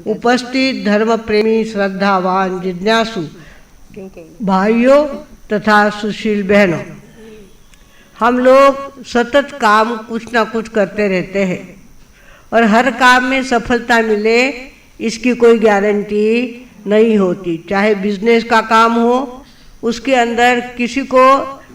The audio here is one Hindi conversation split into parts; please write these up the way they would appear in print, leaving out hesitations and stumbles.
उपस्थित धर्म प्रेमी, श्रद्धावान, जिज्ञासु भाइयों तथा सुशील बहनों, हम लोग सतत काम कुछ ना कुछ करते रहते हैं और हर काम में सफलता मिले इसकी कोई गारंटी नहीं होती। चाहे बिजनेस का काम हो, उसके अंदर किसी को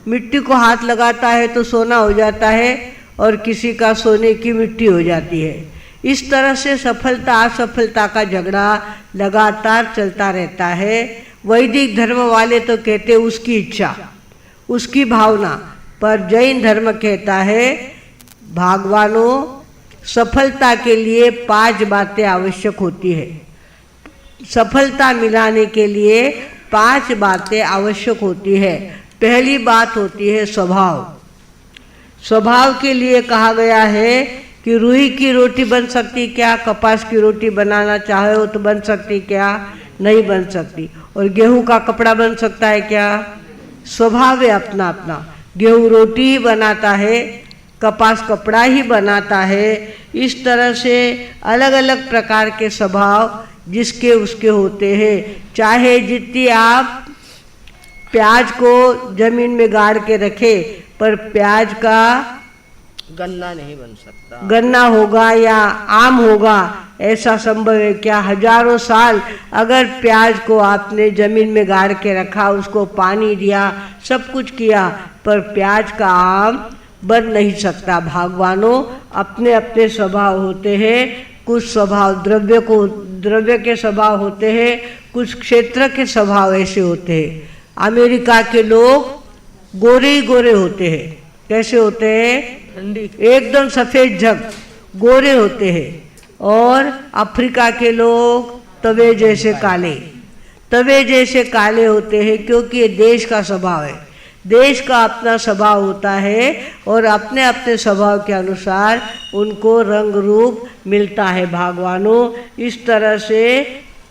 मिट्टी को हाथ लगाता है तो सोना हो जाता है और किसी का सोने की मिट्टी हो जाती है। इस तरह से सफलता असफलता का झगड़ा लगातार चलता रहता है। वैदिक धर्म वाले तो कहते हैं उसकी इच्छा, उसकी भावना, पर जैन धर्म कहता है भगवानों सफलता के लिए 5 बातें आवश्यक होती है। सफलता मिलाने के लिए 5 बातें आवश्यक होती है। पहली बात होती है स्वभाव। स्वभाव के लिए कहा गया है कि रुई की रोटी बन सकती क्या? कपास की रोटी बनाना चाहे तो बन सकती क्या? नहीं बन सकती। और गेहूं का कपड़ा बन सकता है क्या? स्वभाव है अपना अपना। गेहूं रोटी ही बनाता है, कपास कपड़ा ही बनाता है। इस तरह से अलग अलग प्रकार के स्वभाव जिसके उसके होते हैं। चाहे जितनी आप प्याज को जमीन में गाड़ के रखे, पर प्याज का गन्ना नहीं बन सकता। गन्ना होगा या आम होगा ऐसा संभव है क्या? हजारों साल अगर प्याज को आपने जमीन में गाड़ के रखा, उसको पानी दिया, सब कुछ किया, पर प्याज का आम बन नहीं सकता। भगवानों अपने अपने स्वभाव होते हैं। कुछ स्वभाव द्रव्य के स्वभाव होते हैं, कुछ क्षेत्र के स्वभाव ऐसे होते हैं। अमेरिका के लोग गोरे ही गोरे होते हैं। कैसे होते हैं? ठंडी एकदम सफेद झग गोरे होते हैं। और अफ्रीका के लोग तवे जैसे जैसे काले होते हैं, क्योंकि ये देश का स्वभाव है। देश का अपना स्वभाव होता है और अपने अपने स्वभाव के अनुसार उनको रंग रूप मिलता है। भगवानों इस तरह से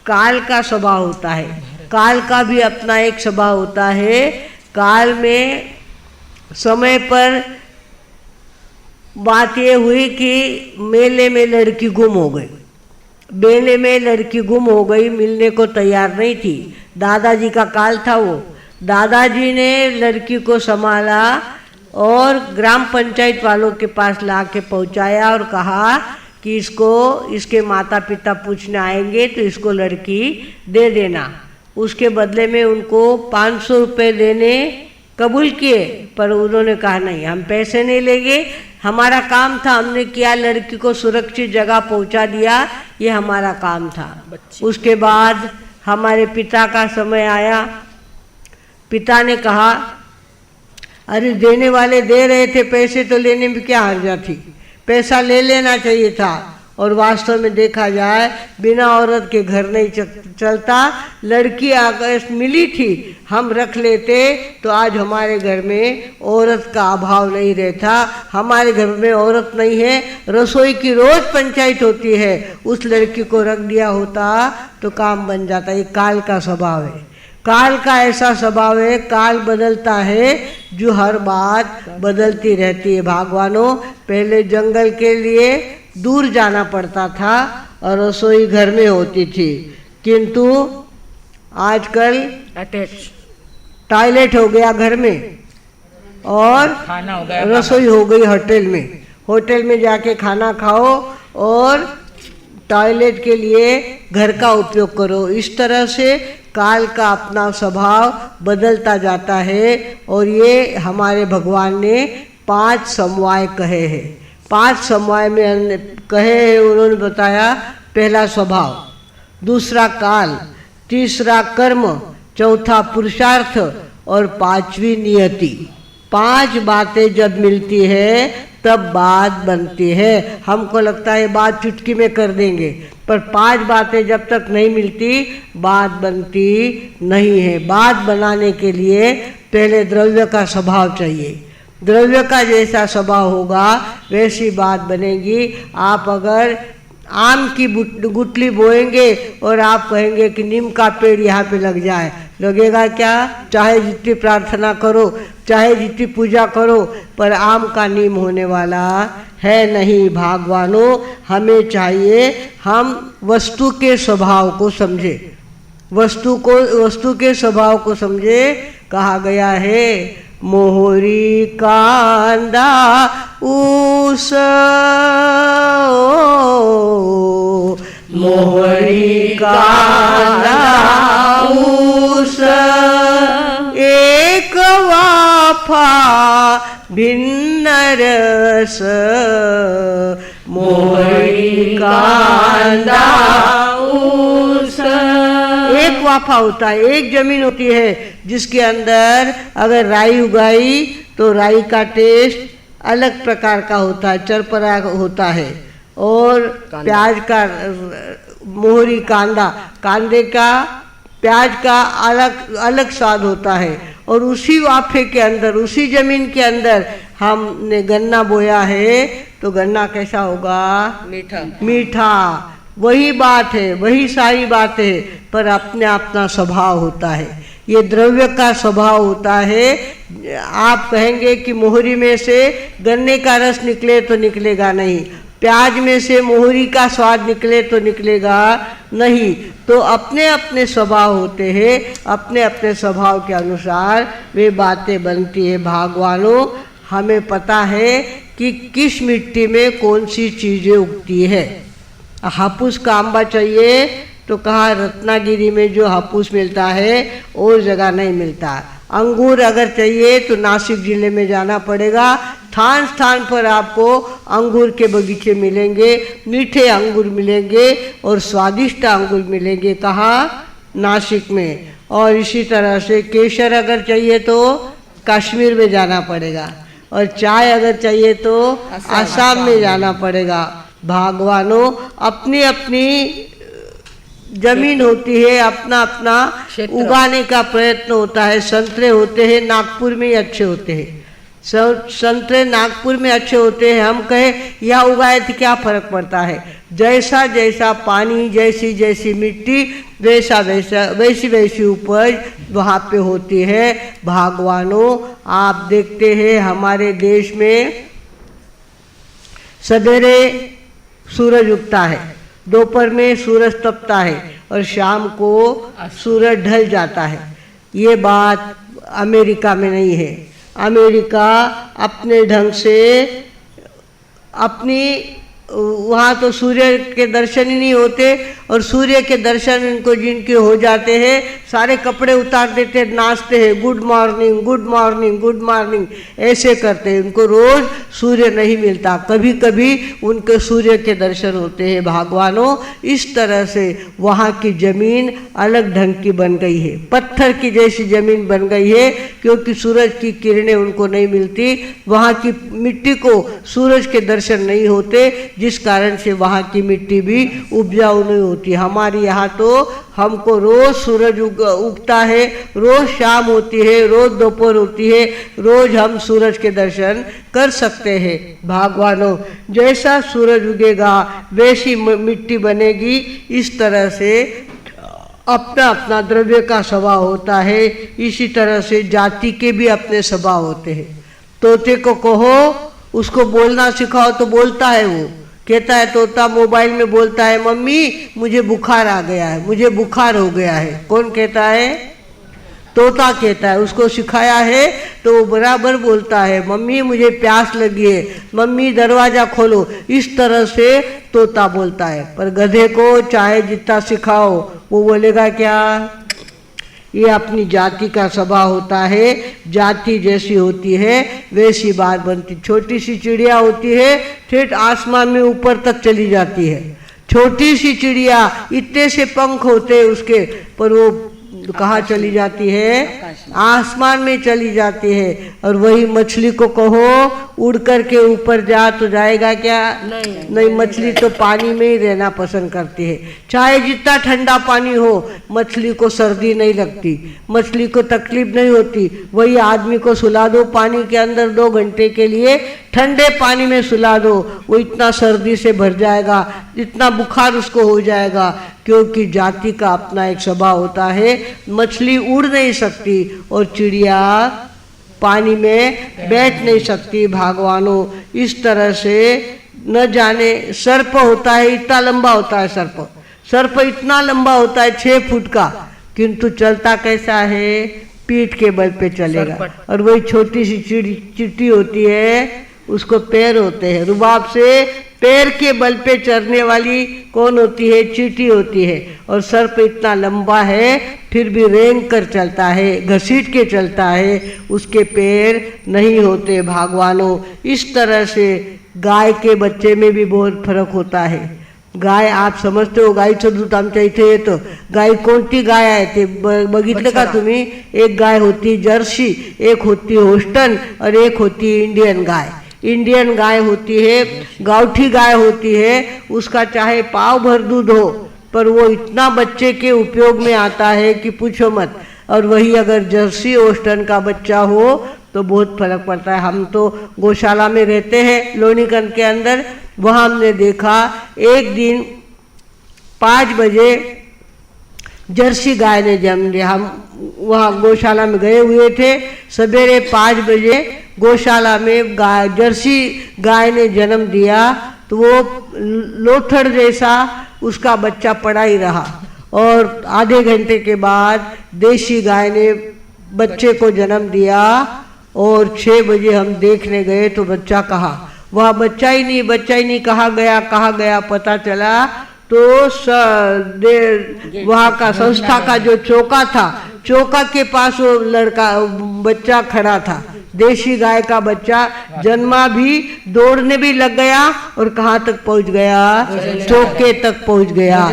काल का स्वभाव होता है। काल का भी अपना एक स्वभाव होता है। काल में समय पर बात ये हुई कि मेले में लड़की गुम हो गई। मेले में लड़की गुम हो गई, मिलने को तैयार नहीं थी। दादाजी का काल था वो। दादाजी ने लड़की को संभाला और ग्राम पंचायत वालों के पास ला के पहुँचाया और कहा कि इसको इसके माता पिता पूछने आएंगे तो इसको लड़की दे देना। उसके बदले में उनको 500 रुपये देने कबूल किए, पर उन्होंने कहा नहीं, हम पैसे नहीं लेंगे, हमारा काम था, हमने किया, लड़की को सुरक्षित जगह पहुंचा दिया, ये हमारा काम था। उसके बाद हमारे पिता का समय आया। पिता ने कहा अरे देने वाले दे रहे थे पैसे, तो लेने में क्या हर्जा थी, पैसा ले लेना चाहिए था। और वास्तव में देखा जाए बिना औरत के घर नहीं चलता। लड़की अगर मिली थी, हम रख लेते तो आज हमारे घर में औरत का अभाव नहीं रहता। हमारे घर में औरत नहीं है, रसोई की रोज पंचायत होती है, उस लड़की को रख दिया होता तो काम बन जाता। ये काल का स्वभाव है। काल का ऐसा स्वभाव है, काल बदलता है जो हर बात बदलती रहती है। भगवानों पहले जंगल के लिए दूर जाना पड़ता था और रसोई घर में होती थी, किंतु आजकल अटैच टॉयलेट हो गया घर में और खाना हो गया, रसोई हो गई होटल में। होटल में जाके खाना खाओ और टॉयलेट के लिए घर का उपयोग करो। इस तरह से काल का अपना स्वभाव बदलता जाता है। और ये हमारे भगवान ने 5 समवाय कहे हैं। 5 समवाय में कहे हैं, उन्होंने बताया पहला स्वभाव, दूसरा काल, तीसरा कर्म, चौथा पुरुषार्थ और 5वीं नियति। 5 बातें जब मिलती है तब बात बनती है। हमको लगता है बात चुटकी में कर देंगे, पर 5 बातें जब तक नहीं मिलती बात बनती नहीं है। बात बनाने के लिए पहले द्रव्य का स्वभाव चाहिए। द्रव्य का जैसा स्वभाव होगा वैसी बात बनेगी। आप अगर आम की गुठली बोएंगे और आप कहेंगे कि नीम का पेड़ यहाँ पे लग जाए, लगेगा क्या? चाहे जितनी प्रार्थना करो, चाहे जितनी पूजा करो, पर आम का नीम होने वाला है नहीं भागवानों। हमें चाहिए हम वस्तु के स्वभाव को समझे, वस्तु के स्वभाव को समझे। कहा गया है मोहरी कांदा उस, मोहरी कांदा उस, एक वाफा भिन्न रस, मोहरी कांदा उस। एक वाफा होता है, एक जमीन होती है जिसके अंदर अगर राई उगाई तो राई का टेस्ट अलग प्रकार का होता है, चरपरा होता है। और प्याज का मोहरी कांदा, कांदे का प्याज का अलग अलग स्वाद होता है। और उसी वाफे के अंदर, उसी जमीन के अंदर हमने गन्ना बोया है तो गन्ना कैसा होगा? मीठा। मीठा। वही बात है, वही सारी बात है, पर अपने अपना स्वभाव होता है। ये द्रव्य का स्वभाव होता है। आप कहेंगे कि मोहरी में से गन्ने का रस निकले तो निकलेगा नहीं, प्याज में से मोहरी का स्वाद निकले तो निकलेगा नहीं। तो अपने अपने स्वभाव होते हैं, अपने अपने स्वभाव के अनुसार वे बातें बनती है। भगवानों, हमें पता है कि किस मिट्टी में कौन सी चीज़ें उगती है। हापुस का आंबा चाहिए तो कहाँ? रत्नागिरी में जो हापुस मिलता है और जगह नहीं मिलता। अंगूर अगर चाहिए तो नासिक जिले में जाना पड़ेगा। स्थान स्थान पर आपको अंगूर के बगीचे मिलेंगे, मीठे अंगूर मिलेंगे और स्वादिष्ट अंगूर मिलेंगे। कहाँ? नासिक में। और इसी तरह से केसर अगर चाहिए तो कश्मीर में जाना पड़ेगा, और चाय अगर चाहिए तो आसाम में जाना पड़ेगा। भगवानों, अपनी अपनी जमीन होती है, अपना अपना उगाने का प्रयत्न होता है। संतरे होते हैं नागपुर में ही अच्छे होते हैं, संतरे नागपुर में अच्छे होते हैं। हम कहें यहाँ उगाए तो क्या फर्क पड़ता है? जैसा जैसा पानी, जैसी जैसी मिट्टी, वैसा वैसा वैसी वैसी उपज वहाँ पे होती है। भगवानों, आप देखते हैं हमारे देश में सवेरे सूरज उगता है, दोपहर में सूरज तपता है और शाम को सूरज ढल जाता है। ये बात अमेरिका में नहीं है। अमेरिका अपने ढंग से अपनी, वहाँ तो सूर्य के दर्शन ही नहीं होते, और सूर्य के दर्शन इनको जिनके हो जाते हैं सारे कपड़े उतार देते हैं, नाचते हैं, good morning good morning good morning ऐसे करते हैं। उनको रोज सूर्य नहीं मिलता, कभी कभी उनके सूर्य के दर्शन होते हैं। भगवानों, इस तरह से वहाँ की जमीन अलग ढंग की बन गई है, पत्थर की जैसी जमीन बन गई है, क्योंकि सूरज की किरणें उनको नहीं मिलती। वहाँ की मिट्टी को सूरज के दर्शन नहीं होते, जिस कारण से वहाँ की मिट्टी भी उपजाऊ नहीं होती। हमारे यहाँ तो हमको रोज सूरज उगता है, रोज शाम होती है, रोज दोपहर होती है, रोज हम सूरज के दर्शन कर सकते हैं। भगवानों, जैसा सूरज उगेगा वैसी मिट्टी बनेगी। इस तरह से अपना अपना द्रव्य का स्वभाव होता है। इसी तरह से जाति के भी अपने स्वभाव होते हैं। तोते को कहो, उसको बोलना सिखाओ तो बोलता है। वो कहता है, तोता मोबाइल में बोलता है, मम्मी मुझे बुखार आ गया है, मुझे बुखार हो गया है। कौन कहता है? तोता कहता है। उसको सिखाया है तो वो बराबर बोलता है, मम्मी मुझे प्यास लगी है, मम्मी दरवाज़ा खोलो। इस तरह से तोता बोलता है। पर गधे को चाहे जितना सिखाओ वो बोलेगा क्या? ये अपनी जाति का स्वभाव होता है। जाति जैसी होती है वैसी बात बनती। छोटी सी चिड़िया होती है, ठेठ आसमान में ऊपर तक चली जाती है। छोटी सी चिड़िया, इतने से पंख होते हैं उसके, पर वो कहाँ चली जाती है? आसमान में चली जाती है। और वही मछली को कहो उड़ कर के ऊपर जा तो जाएगा क्या? नहीं, मछली तो पानी में ही रहना पसंद करती है। चाहे जितना ठंडा पानी हो, मछली को सर्दी नहीं लगती, मछली को तकलीफ नहीं होती। वही आदमी को सुला दो पानी के अंदर 2 घंटे के लिए, ठंडे पानी में सुला दो, वो इतना सर्दी से भर जाएगा, इतना बुखार उसको हो जाएगा। क्योंकि जाति का अपना एक स्वभाव होता है। मछली उड़ नहीं सकती और चिड़िया पानी में बैठ नहीं सकती। भगवानों, इस तरह से न जाने सर्प होता है, इतना लंबा होता है सर्प, सर्प इतना लंबा होता है 6 फुट का, किंतु चलता कैसा है, पीठ के बल पे चलेगा। और वही छोटी सी चींटी होती है, उसको पैर होते हैं, रुबाब से पैर के बल पे चढ़ने वाली कौन होती है, चींटी होती है। और सर्प इतना लंबा है फिर भी रेंग कर चलता है, घसीट के चलता है, उसके पैर नहीं होते भगवानों। इस तरह से गाय के बच्चे में भी बहुत फर्क होता है। गाय आप समजते हो, गायचं दूध आमच्या इथे येतं। गाय कोणती गाय आहे ते बघितलं का तुम्ही? एक गाय होती जर्सी, एक होती होस्टन और एक होती इंडियन गाय। इंडियन गाय होती है, गावठी गाय होती है, उसका चाहे पाव भर दूध हो पर वो इतना बच्चे के उपयोग में आता है कि पूछो मत। और वही अगर जर्सी होस्टन का बच्चा हो तो बहुत फर्क पड़ता है। हम तो गौशाला में रहते हैं लोनीकंद के अंदर, वहाँ हमने देखा एक दिन 5 बजे जर्सी गाय ने जन्म दिया। हम वहाँ गौशाला में गए हुए थे, सवेरे 5 बजे गौशाला में जर्सी गाय ने जन्म दिया, तो वो लोथड़ जैसा उसका बच्चा पड़ा ही रहा। और आधे घंटे के बाद देशी गाय ने बच्चे को जन्म दिया और 6 बजे हम देखने गए तो बच्चा कहाँ, वह बच्चा ही नहीं, कहाँ गया पता चला तो वहाँ का संस्था का जो चौका था, चौका के पास वो लड़का बच्चा खड़ा था, देशी गाय का बच्चा जन्मा भी, दौड़ने भी लग गया और कहाँ तक पहुँच गया, चौके तक पहुँच गया,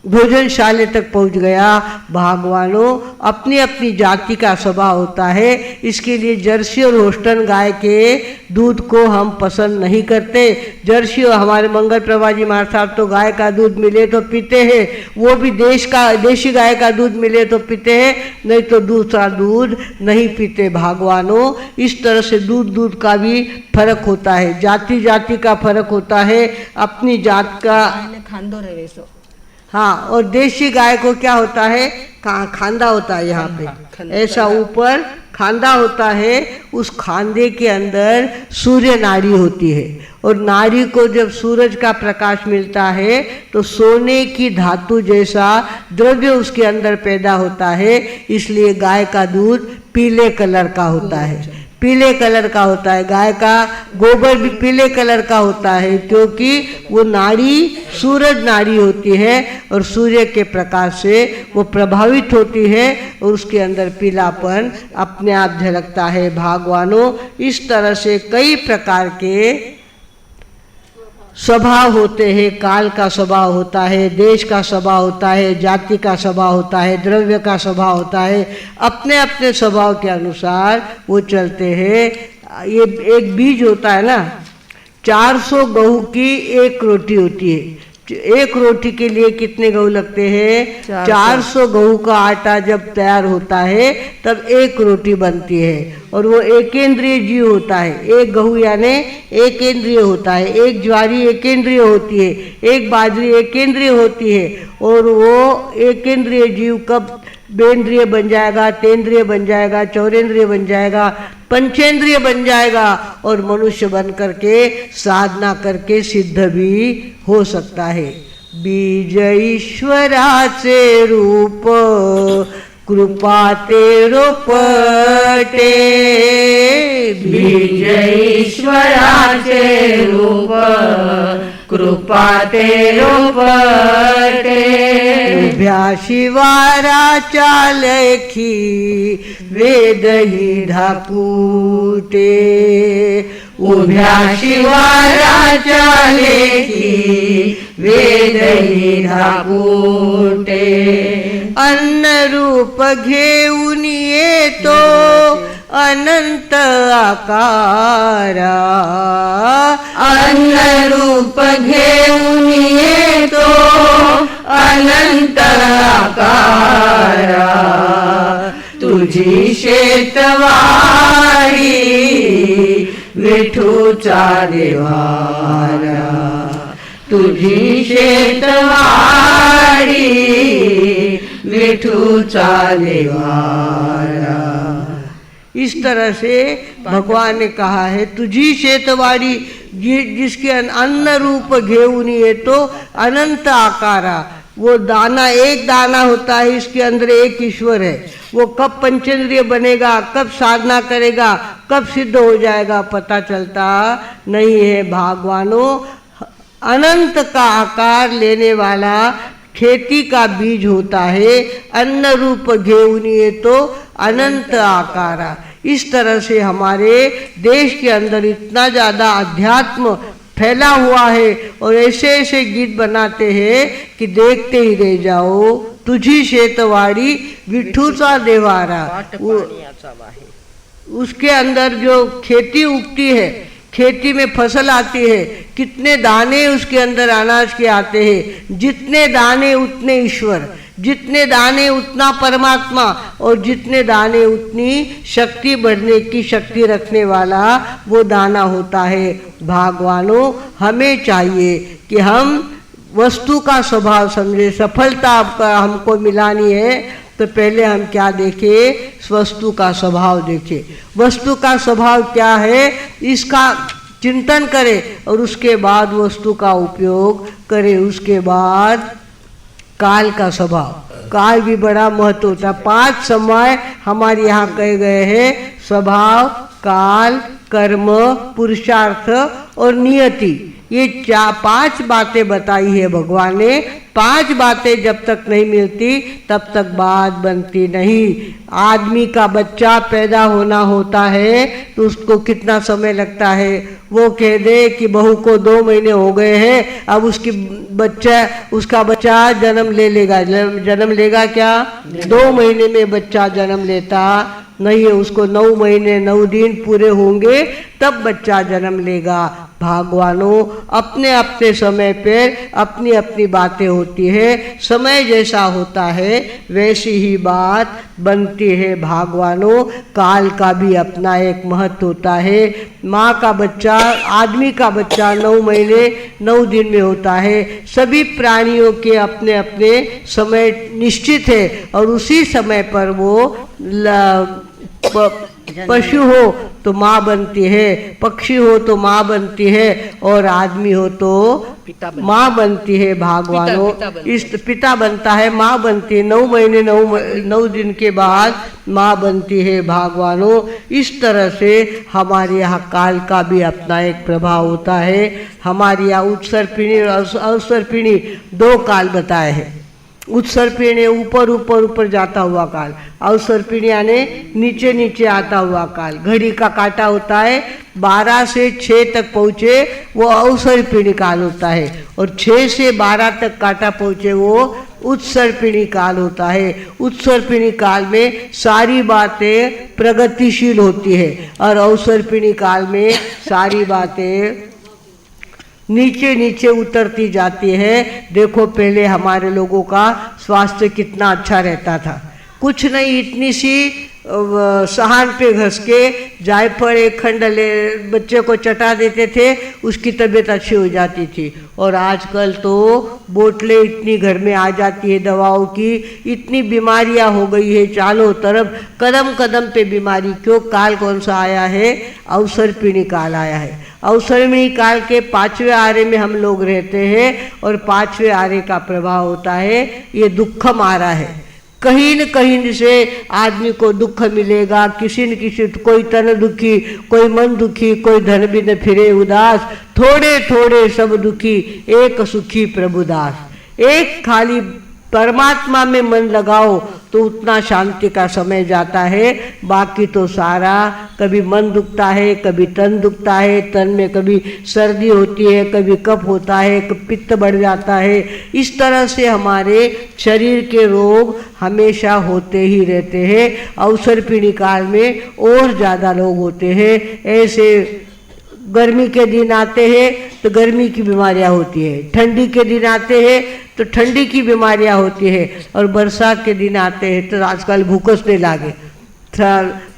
भोजनशाले तक पहुंच गया। भगवानों, अपनी अपनी जाति का स्वभाव होता है, इसके लिए जर्सी और होस्टन गाय के दूध को हम पसंद नहीं करते। जर्सी और हमारे मंगल प्रभा जी महाराज साहब तो गाय का दूध मिले तो पीते हैं, वो भी देशी गाय का दूध मिले तो पीते हैं, नहीं तो दूसरा दूध नहीं पीते। भगवानों, इस तरह से दूध का भी फर्क होता है, जाति जाति का फर्क होता है, अपनी जात का खांदो रहे सो। हाँ, और देशी गाय को क्या होता है, खांदा होता है यहाँ पे, ऐसा ऊपर खांदा होता है, उस खांदे के अंदर सूर्य नाड़ी होती है। और नाड़ी को जब सूरज का प्रकाश मिलता है तो सोने की धातु जैसा द्रव्य उसके अंदर पैदा होता है, इसलिए गाय का दूध पीले कलर का होता है, पीले कलर का होता है। गाय का गोबर भी पीले कलर का होता है, क्योंकि वो नाड़ी सूरज नाड़ी होती है और सूर्य के प्रकाश से वो प्रभावित होती है और उसके अंदर पीलापन अपने आप झलकता है। भगवानों, इस तरह से कई प्रकार के स्वभाव होते हैं, काल का स्वभाव होता है, देश का स्वभाव होता है, जाति का स्वभाव होता है, द्रव्य का स्वभाव होता है, अपने अपने स्वभाव के अनुसार वो चलते हैं। ये एक बीज होता है ना, 400 गेहूं की एक रोटी होती है। एक रोटी के लिए कितने गेहूं लगते हैं? 400 गेहूं का आटा जब तैयार होता है तब एक रोटी बनती है। और वो एकेंद्रीय जीव होता है, एक गेहूं यानी एकेंद्रीय होता है, एक ज्वारी एकेंद्रीय होती है, एक बाजरी एकेंद्रीय होती है। और वो एकेंद्रीय जीव कब बेंद्रिय बन जाएगा, तेंद्रिय बन जाएगा, चौरेंद्रिय बन जाएगा, पंचेंद्रिय बन जाएगा और मनुष्य बन करके साधना करके सिद्ध भी हो सकता है। बीज ईश्वराचे रूप कृपा तेरो पटे, बीज ईश्वराचे रूप कृपा तेरो पटे, उभ्या शिवाराच्या लेखी वेदही ढाकुटे, उभ्या शिवाराच्या लेखी वेदही ढाकुटे, अन्न रूप घेऊन येतो अनंत आकारा, अन्न रूप घेऊन येतो अनंत आकारा, तुझी शेतवारी विठूचा देवारा, तुझी शेतवारी विठूचा देवारा। इस तरह से भगवान ने कहा है तुझी शेतवाड़ी जिसके अन्न रूप घेऊनी है तो अनंत आकारा। वो दाना एक दाना होता है, इसके अंदर एक ईश्वर है। वो कब पंचेंद्रिय बनेगा, कब साधना करेगा, कब सिद्ध हो जाएगा पता चलता नहीं है। भगवानों अनंत का आकार लेने वाला खेती का बीज होता है, अन्न रूप घेऊनी है तो अनंत आकारा। इस तरह से हमारे देश के अंदर इतना ज़्यादा अध्यात्म फैला हुआ है और ऐसे ऐसे गीत बनाते हैं कि देखते ही रह जाओ। तुझी शेतवाड़ी विठूचा देवारा, उसके अंदर जो खेती उगती है, खेती में फसल आती है, कितने दाने उसके अंदर अनाज के आते हैं, जितने दाने उतने ईश्वर, जितने दाने उतना परमात्मा, और जितने दाने उतनी शक्ति बढ़ने की शक्ति रखने वाला वो दाना होता है। भगवानों हमें चाहिए कि हम वस्तु का स्वभाव समझे। सफलता आपका हमको मिलानी है तो पहले हम क्या देखें, वस्तु का स्वभाव देखें। वस्तु का स्वभाव क्या है इसका चिंतन करें और उसके बाद वस्तु का उपयोग करें। उसके बाद काल का स्वभाव, काल भी बड़ा महत्व होता है। 5 समय हमारे यहाँ कहे गए हैं, स्वभाव, काल, कर्म, पुरुषार्थ और नियति। ये 5 बातें बताई है भगवान ने। 5 बातें जब तक नहीं मिलती तब तक बात बनती नहीं। आदमी का बच्चा पैदा होना होता है तो उसको कितना समय लगता है। वो कह दे कि बहू को 2 महीने हो गए हैं, अब उसका बच्चा जन्म ले लेगा। जन्म लेगा क्या? 2 महीने में बच्चा जन्म लेता नहीं है। उसको 9 महीने 9 दिन पूरे होंगे तब बच्चा जन्म लेगा। भगवानों अपने अपने समय पर अपनी अपनी बातें होती है। समय जैसा होता है वैसी ही बात बनती है। भगवानों काल का भी अपना एक महत्व होता है। माँ का बच्चा, आदमी का बच्चा 9 महीने 9 दिन में होता है। सभी प्राणियों के अपने अपने समय निश्चित है और उसी समय पर वो पशु हो तो माँ बनती है, पक्षी हो तो माँ बनती है और आदमी हो तो माँ बनती है। भगवानों इस पिता बनता है, माँ बनती है। 9 महीने 9 दिन के बाद माँ बनती है। भगवानों इस तरह से हमारे यहाँ काल का भी अपना एक प्रभाव होता है। हमारे यहाँ उत्सर्पिणी और अवसर्पिणी 2 काल बताए हैं। उत्सर्पिणी ऊपर ऊपर ऊपर जाता हुआ काल, अवसर्पिणी यानी नीचे नीचे आता हुआ काल। घड़ी का काटा होता है, 12 से 6 तक पहुँचे वो अवसर्पिणी काल होता है और 6 से 12 तक काटा पहुँचे वो उत्सर्पिणी काल होता है। उत्सर्पिणी काल में सारी बातें प्रगतिशील होती है और अवसर्पिणी काल में सारी बातें नीचे नीचे उतरती जाती है। देखो पहले हमारे लोगों का स्वास्थ्य कितना अच्छा रहता था। कुछ नहीं, इतनी सी सहान पे घस के जायफल 1 खंड ले बच्चे को चटा देते थे, उसकी तबीयत अच्छी हो जाती थी। और आजकल तो बोतलें इतनी घर में आ जाती है दवाओं की, इतनी बीमारियां हो गई है चारों तरफ, कदम कदम पे बीमारी। क्यों? काल कौन सा आया है? अवसर्पिणी काल आया है। अवसर्पिणी काल के 5वें आरे में हम लोग रहते हैं और 5वें आरे का प्रभाव होता है ये दुखम आरा है। कहीं न कहीं से आदमी को दुख मिलेगा, किसी न किसी, कोई तन दुखी, कोई मन दुखी, कोई धन बिन फिरे उदास, थोड़े थोड़े सब दुखी, एक सुखी प्रभुदास। एक खाली परमात्मा में मन लगाओ तो उतना शांति का समय जाता है। बाकी तो सारा कभी मन दुखता है, कभी तन दुखता है, तन में कभी सर्दी होती है, कभी कफ होता है, कभी पित्त बढ़ जाता है। इस तरह से हमारे शरीर के रोग हमेशा होते ही रहते हैं। अवसर्पिणी काल में और ज़्यादा रोग होते हैं। ऐसे गर्मी के दिन आते हैं तो गर्मी की बीमारियां होती है, ठंडी के दिन आते हैं तो ठंडी की बीमारियां होती है और बरसात के दिन आते हैं तो आजकल भूखसने लागे।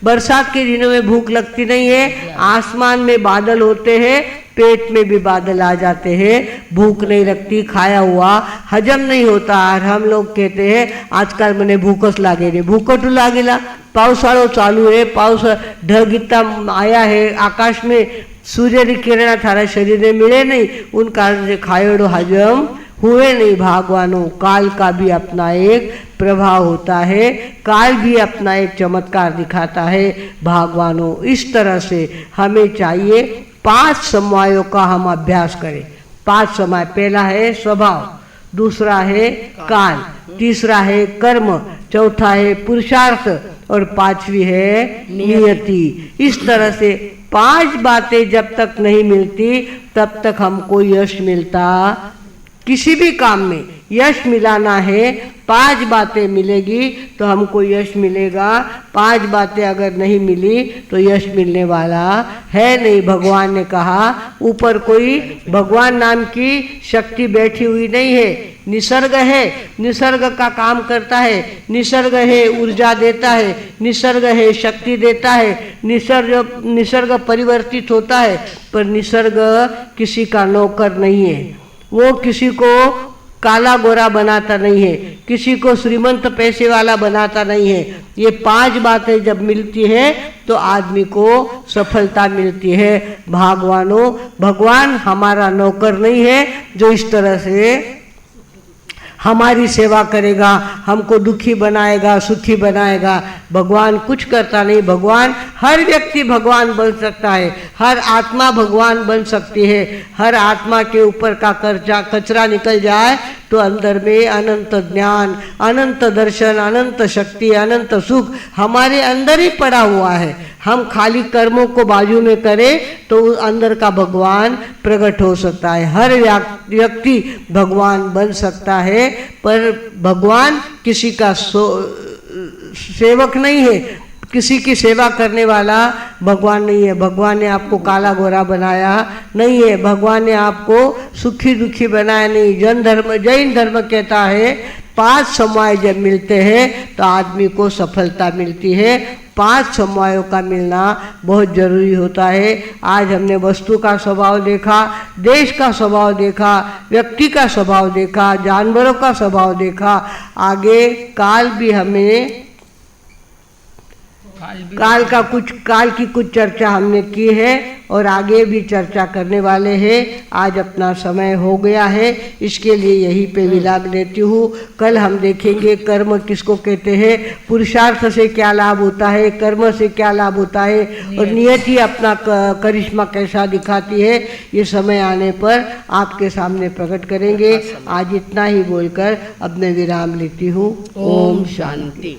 बरसात के दिनों में भूख लगती नहीं है, आसमान में बादल होते हैं पेट में भी बादल आ जाते हैं, भूख नहीं लगती, खाया हुआ हजम नहीं होता। और हम लोग कहते हैं आजकल मैंने भूखच लागेली, भूखटू लागेला, पावसाळो चालू है, पाऊस ढग इतना आया है आकाश में, सूर्य की किरण थारा शरीर में मिले नहीं, उन कारण से खायोड़ो हजम हुए नहीं। भागवानों, काल का भी अपना एक प्रभाव होता है, काल भी अपना एक चमत्कार दिखाता है। भागवानों, इस तरह से हमें चाहिए 5 समवायों का हम अभ्यास करें। 5 समय, पहला है स्वभाव, दूसरा है काल, तीसरा है कर्म, चौथा है पुरुषार्थ और 5वीं है नियति। इस तरह से 5 बातें जब तक नहीं मिलती तब तक हमको यश मिलता। किसी भी काम में यश मिलाना है, 5 बातें मिलेगी तो हमको यश मिलेगा। 5 बातें अगर नहीं मिली तो यश मिलने वाला है नहीं। भगवान ने कहा ऊपर कोई भगवान नाम की शक्ति बैठी हुई नहीं है, निसर्ग है, निसर्ग का काम करता है, निसर्ग है ऊर्जा देता है, निसर्ग है शक्ति देता है, निसर्ग परिवर्तित होता है, पर निसर्ग किसी का नौकर नहीं है। वो किसी को काला गोरा बनाता नहीं है, किसी को श्रीमंत पैसे वाला बनाता नहीं है। ये 5 बातें जब मिलती है तो आदमी को सफलता मिलती है। भागवानों, भगवान हमारा नौकर नहीं है जो इस तरह से हमारी सेवा करेगा, हमको दुखी बनाएगा, सुखी बनाएगा। भगवान कुछ करता नहीं। भगवान, हर व्यक्ति भगवान बन सकता है, हर आत्मा भगवान बन सकती है। हर आत्मा के ऊपर का कचरा निकल जाए तो अंदर में अनंत ज्ञान, अनंत दर्शन, अनंत शक्ति, अनंत सुख हमारे अंदर ही पड़ा हुआ है। हम खाली कर्मों को बाजू में करें तो अंदर का भगवान प्रकट हो सकता है। हर व्यक्ति भगवान बन सकता है, पर भगवान किसी का सेवक नहीं है, किसी की सेवा करने वाला भगवान नहीं है। भगवान ने आपको काला गोरा बनाया नहीं है, भगवान ने आपको सुखी दुखी बनाया नहीं। जैन धर्म कहता है 5 समवाय जब मिलते हैं तो आदमी को सफलता मिलती है। 5 समवायों का मिलना बहुत जरूरी होता है। आज हमने वस्तु का स्वभाव देखा, देश का स्वभाव देखा, व्यक्ति का स्वभाव देखा, जानवरों का स्वभाव देखा। आगे काल भी हमें काल की कुछ चर्चा हमने की है और आगे भी चर्चा करने वाले हैं। आज अपना समय हो गया है, इसके लिए यहीं पे विराम लेती हूँ। कल हम देखेंगे कर्म किसको कहते हैं, पुरुषार्थ से क्या लाभ होता है, कर्म से क्या लाभ होता है और नियति अपना करिश्मा कैसा दिखाती है। ये समय आने पर आपके सामने प्रकट करेंगे। आज इतना ही बोलकर अब मैं विराम लेती हूँ। ओम शांति।